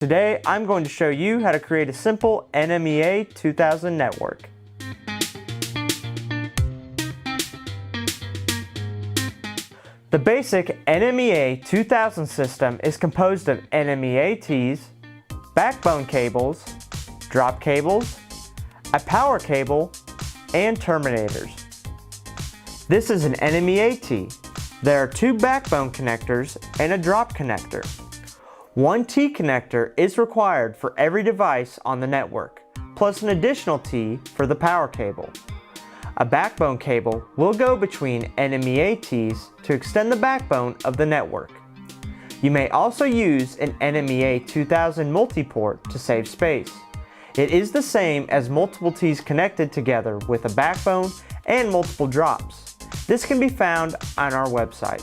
Today, I'm going to show you how to create a simple NMEA 2000 network. The basic NMEA 2000 system is composed of NMEA tees, backbone cables, drop cables, a power cable, and terminators. This is an NMEA tee. There are two backbone connectors and a drop connector. One T connector is required for every device on the network, plus an additional T for the power cable. A backbone cable will go between NMEA Ts to extend the backbone of the network. You may also use an NMEA 2000 multi-port to save space. It is the same as multiple Ts connected together with a backbone and multiple drops. This can be found on our website.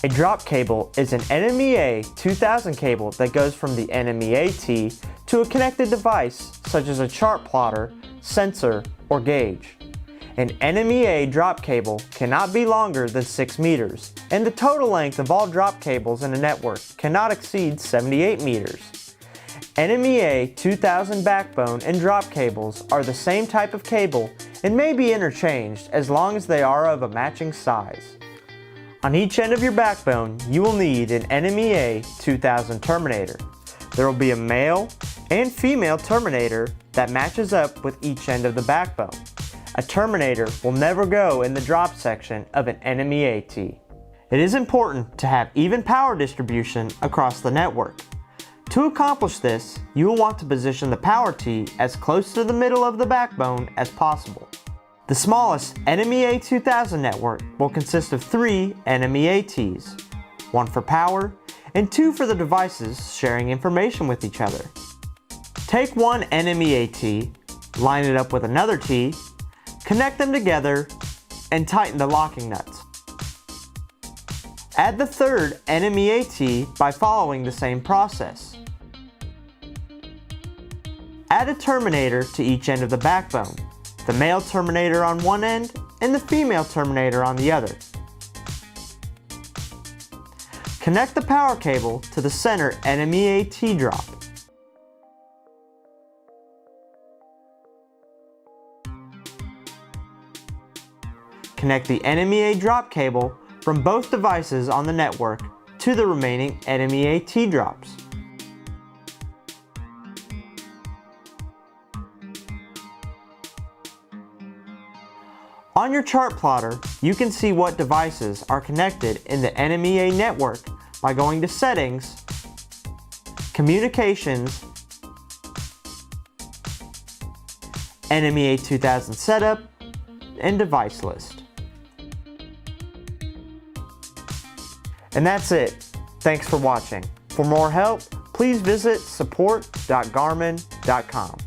A drop cable is an NMEA 2000 cable that goes from the NMEA T to a connected device such as a chart plotter, sensor, or gauge. An NMEA drop cable cannot be longer than 6 meters, and the total length of all drop cables in a network cannot exceed 78 meters. NMEA 2000 backbone and drop cables are the same type of cable and may be interchanged as long as they are of a matching size. On each end of your backbone, you will need an NMEA 2000 terminator. There will be a male and female terminator that matches up with each end of the backbone. A terminator will never go in the drop section of an NMEA T. It is important to have even power distribution across the network. To accomplish this, you will want to position the power T as close to the middle of the backbone as possible. The smallest NMEA 2000 network will consist of 3 NMEA Ts, 1 for power and 2 for the devices sharing information with each other. Take one NMEA T, line it up with another T, connect them together, and tighten the locking nuts. Add the third NMEA T by following the same process. Add a terminator to each end of the backbone, the male terminator on one end and the female terminator on the other. Connect the power cable to the center NMEA T drop. Connect the NMEA drop cable from both devices on the network to the remaining NMEA T drops. On your chart plotter, you can see what devices are connected in the NMEA network by going to Settings, Communications, NMEA 2000 Setup, and Device List. And that's it. Thanks for watching. For more help, please visit support.garmin.com.